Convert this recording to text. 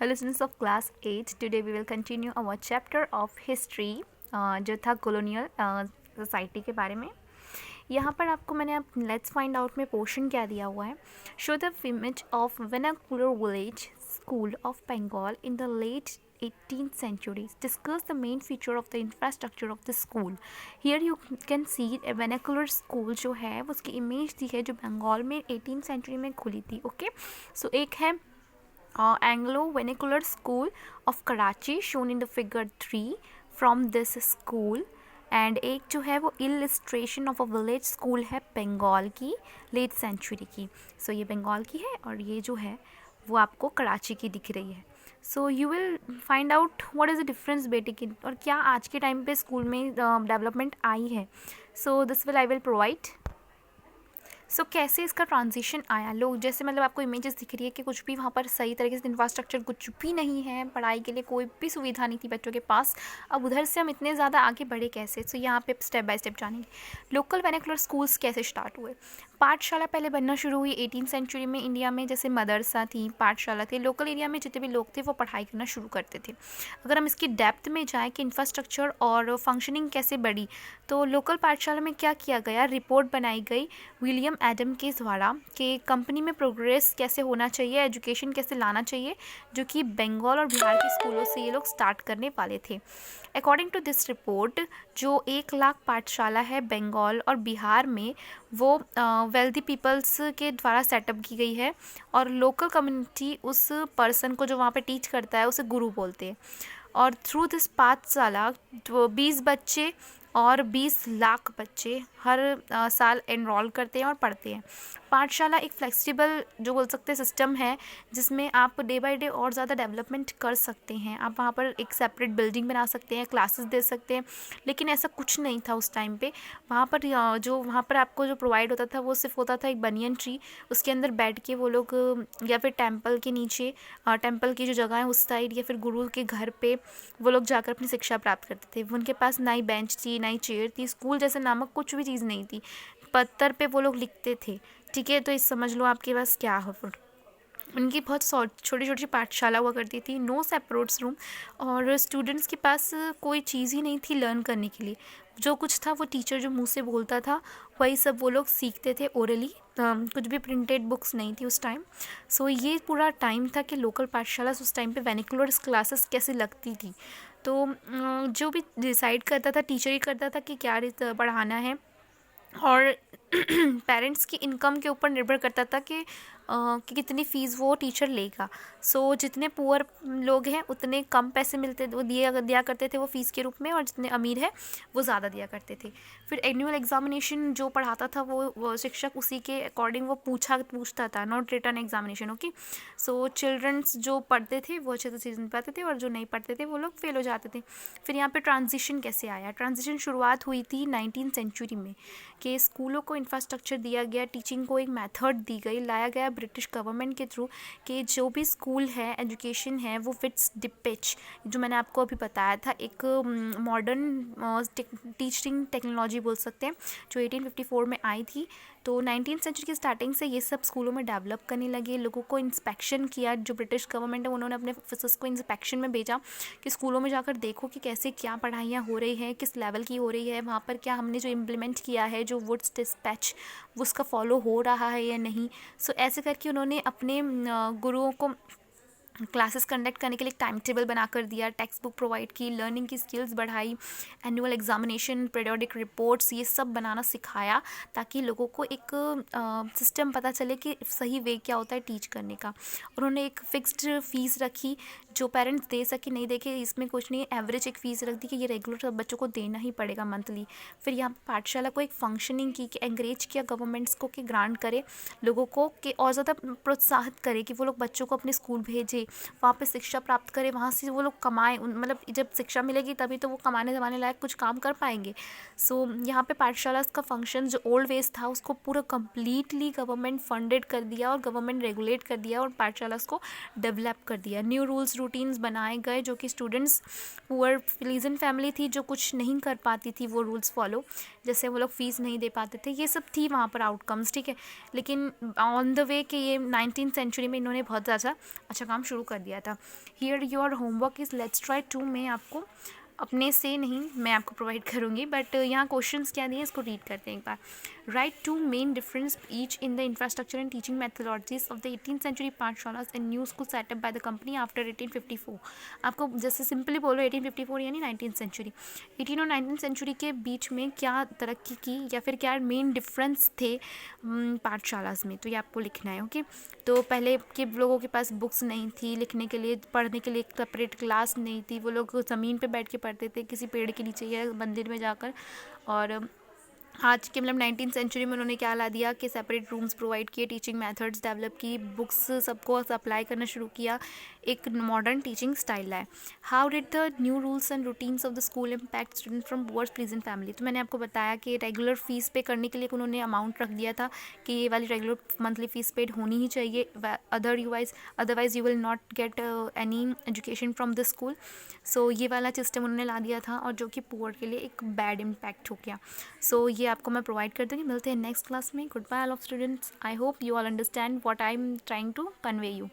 Hello students of class 8. Today we will continue our chapter of history जो था colonial society के बारे में. यहाँ पर आपको मैंने अब लेट्स फाइंड आउट में पोर्शन क्या दिया हुआ है. Show the image of vernacular village school of Bengal in the late 18th century. Discuss the main feature of the infrastructure of the school. Here you can see a vernacular school जो है उसकी image दी है जो बंगाल में 18th century में खुली थी. Okay so एक है Anglo Vernacular School of Karachi shown in the figure 3 from this school. And एक जो है वो illustration of a village school है बंगाल की लेट सेंचुरी की. सो ये बंगाल की है और ये जो है वो आपको कराची की दिख रही है. So you will find out what is the difference बेटे की और क्या आज के टाइम पे स्कूल में डेवलपमेंट आई है. So this will I will provide. So कैसे इसका ट्रांजिशन आया. लोग जैसे मतलब आपको इमेजेस दिख रही है कि कुछ भी वहाँ पर सही तरीके से इंफ्रास्ट्रक्चर कुछ भी नहीं है, पढ़ाई के लिए कोई भी सुविधा नहीं थी बच्चों के पास. अब उधर से हम इतने ज़्यादा आगे बढ़े कैसे. सो यहाँ पे स्टेप बाय स्टेप जानेंगे. लोकल वर्नाकुलर स्कूल्स कैसे स्टार्ट हुए. पाठशाला पहले बनना शुरू हुई 18th सेंचुरी में इंडिया में. जैसे मदरसा थी, पाठशाला थे, लोकल एरिया में जितने भी लोग थे वो पढ़ाई करना शुरू करते थे. अगर हम इसकी डेप्थ में जाएँ कि इंफ्रास्ट्रक्चर और फंक्शनिंग कैसे बढ़ी तो लोकल पाठशाला में क्या किया गया. रिपोर्ट बनाई गई विलियम एडम के द्वारा कि कंपनी में प्रोग्रेस कैसे होना चाहिए, एजुकेशन कैसे लाना चाहिए, जो कि बंगाल और बिहार के स्कूलों से ये लोग स्टार्ट करने वाले थे. अकॉर्डिंग टू दिस रिपोर्ट जो 1 लाख पाठशाला है बंगाल और बिहार में वो वेल्दी पीपल्स के द्वारा सेटअप की गई है और लोकल कम्युनिटी उस पर्सन को जो वहाँ पे टीच करता है उसे गुरु बोलते हैं. और थ्रू दिस पाठशाला 20 बच्चे और 20 लाख बच्चे हर साल एनरोल करते हैं और पढ़ते हैं. पाठशाला एक फ्लेक्सिबल जो बोल सकते हैं सिस्टम है जिसमें आप डे बाय डे और ज़्यादा डेवलपमेंट कर सकते हैं. आप वहाँ पर एक सेपरेट बिल्डिंग बना सकते हैं, क्लासेस दे सकते हैं, लेकिन ऐसा कुछ नहीं था उस टाइम पे. वहाँ पर वहाँ पर आपको जो प्रोवाइड होता था वो सिर्फ होता था एक बनियन ट्री, उसके अंदर बैठ के वो लोग या फिर टेम्पल के नीचे, टेम्पल की जो जगह है उस साइड या फिर गुरु के घर पे वो लोग जाकर अपनी शिक्षा प्राप्त करते थे. उनके पास ना ही बेंच थी, ना ही चेयर थी, स्कूल जैसे नामक कुछ भी चीज़ नहीं थी. पत्थर पे वो लोग लिखते थे. ठीक है, तो इस समझ लो आपके पास क्या हो. उनकी बहुत छोटी छोटी पाठशाला हुआ करती थी, नो सेपरेट रूम, और स्टूडेंट्स के पास कोई चीज़ ही नहीं थी लर्न करने के लिए. जो कुछ था वो टीचर जो मुंह से बोलता था वही सब वो लोग सीखते थे ओरली. कुछ भी प्रिंटेड बुक्स नहीं थी उस टाइम. सो ये पूरा टाइम था कि लोकल पाठशाला उस टाइम पे वर्नाकुलर क्लासेस कैसे लगती थी. तो जो भी डिसाइड करता था टीचर ही करता था कि क्या पढ़ाना है, और पेरेंट्स की इनकम के ऊपर निर्भर करता था कि कितनी फ़ीस वो टीचर लेगा. सो जितने पुअर लोग हैं उतने कम पैसे मिलते वो दिया करते थे वो फ़ीस के रूप में, और जितने अमीर हैं वो ज़्यादा दिया करते थे. फिर एनुअल एग्जामिनेशन जो पढ़ाता था वो शिक्षक उसी के अकॉर्डिंग वो पूछता था, not written examination. Okay, so childrens जो पढ़ते थे वो अच्छे से सीजन पाते थे और जो नहीं पढ़ते थे वो लोग फेल हो जाते थे. फिर यहाँ पे ट्रांजिशन कैसे आया. ट्रांजिशन शुरुआत हुई थी 19th सेंचुरी में कि स्कूलों को इंफ्रास्ट्रक्चर दिया गया, टीचिंग को एक मेथड दी गई, लाया गया ब्रिटिश गवर्नमेंट के थ्रू कि जो भी स्कूल है, एजुकेशन है, वो फिट्स द पिच. जो मैंने आपको अभी बताया था एक मॉडर्न टीचिंग टेक्नोलॉजी बोल सकते हैं जो 1854 में आई थी. तो 19th सेंचुरी की स्टार्टिंग से ये सब स्कूलों में डेवलप करने लगे. लोगों को इंस्पेक्शन किया, जो ब्रिटिश गवर्नमेंट है उन्होंने अपने ऑफिसर्स को इंस्पेक्शन में भेजा कि स्कूलों में जाकर देखो कि कैसे क्या पढ़ाइयाँ हो रही हैं, किस लेवल की हो रही है, वहाँ पर क्या हमने जो इम्प्लीमेंट किया है, जो वुड्स डिस्पैच उसका फॉलो हो रहा है या नहीं. सो ऐसे करके उन्होंने अपने गुरुओं को क्लासेस कंडक्ट करने के लिए एक टाइम टेबल बना कर दिया, टेक्स्ट बुक प्रोवाइड की, लर्निंग की स्किल्स बढ़ाई, एनुअल एग्जामिनेशन, पीरियोडिक रिपोर्ट्स, ये सब बनाना सिखाया ताकि लोगों को एक सिस्टम पता चले कि सही वे क्या होता है टीच करने का. उन्होंने एक फिक्स्ड फ़ीस रखी जो पेरेंट्स दे सके नहीं देखे इसमें कुछ नहीं, एवरेज एक फ़ीस रख दी कि ये रेगुलर सब बच्चों को देना ही पड़ेगा मंथली. फिर यहाँ पाठशाला को एक फंक्शनिंग की कि एंकरेज किया गवर्नमेंट्स को कि ग्रांट करे लोगों को कि और ज़्यादा प्रोत्साहित करे कि वो लोग बच्चों को अपने स्कूल भेजे, वहाँ पे शिक्षा प्राप्त करें, वहाँ से वो लोग कमाएं. मतलब जब शिक्षा मिलेगी तभी तो वो कमाने जमाने लायक कुछ काम कर पाएंगे. सो यहाँ पे पाठशाला का फंक्शन जो ओल्ड वेज था उसको पूरा कम्प्लीटली गवर्नमेंट फंडेड कर दिया और गवर्नमेंट रेगुलेट कर दिया और पाठशाला को डेवलप कर दिया. न्यू रूल्स रूटीन्स बनाए गए जो कि स्टूडेंट्स, पुअर प्लीजेंट फैमिली थी जो कुछ नहीं कर पाती थी वो रूल्स फॉलो, जैसे वो लोग फ़ीस नहीं दे पाते थे, ये सब थी वहाँ पर आउटकम्स, ठीक है। लेकिन ऑन द वे कि ये 19th सेंचुरी में इन्होंने बहुत ज़्यादा अच्छा काम शुरू कर दिया था। Here your homework is let's try to, मैं आपको अपने से नहीं, मैं आपको प्रोवाइड करूँगी, बट यहाँ क्वेश्चंस क्या दिए इसको रीड करते हैं एक बार। Write two main differences each in the infrastructure and teaching methodologies of the 18th century पाठशालास and new school setup by the company after 1854। आपको जैसे सिंपली बोलो 1854 यानी 19th सेंचुरी, 18 और 19th सेंचुरी के बीच में क्या तरक्की की या फिर क्या मेन डिफरेंस थे पाठशालास में, तो ये आपको लिखना है। ओके, तो पहले के लोगों के पास बुक्स नहीं थी, लिखने के लिए पढ़ने के लिए एक सेपरेट क्लास नहीं थी, वो लोग ज़मीन पे बैठ के पढ़ते थे किसी पेड़ के नीचे या मंदिर में जाकर। और आज के मतलब 19th सेंचुरी में उन्होंने क्या ला दिया कि सेपरेट रूम्स प्रोवाइड किए, टीचिंग मेथड्स डेवलप की, बुक्स सबको अप्लाई करना शुरू किया, एक मॉडर्न टीचिंग स्टाइल लाए। How did the new rules and routines of the school impact student from poor pleasant family. तो मैंने आपको बताया कि रेगुलर फीस पे करने के लिए उन्होंने अमाउंट रख दिया था कि ये वाली रेगुलर मंथली फीस पेड होनी ही चाहिए, otherwise you will not get any education from the school. So ये वाला सिस्टम उन्होंने ला दिया था और जो कि पुअर के लिए एक बैड इम्पैक्ट हो गया। सो ये आपको मैं प्रोवाइड कर दूँगी। मिलते हैं नेक्स्ट क्लास में। Good bye all of students. I hope you all understand what I am trying to convey you.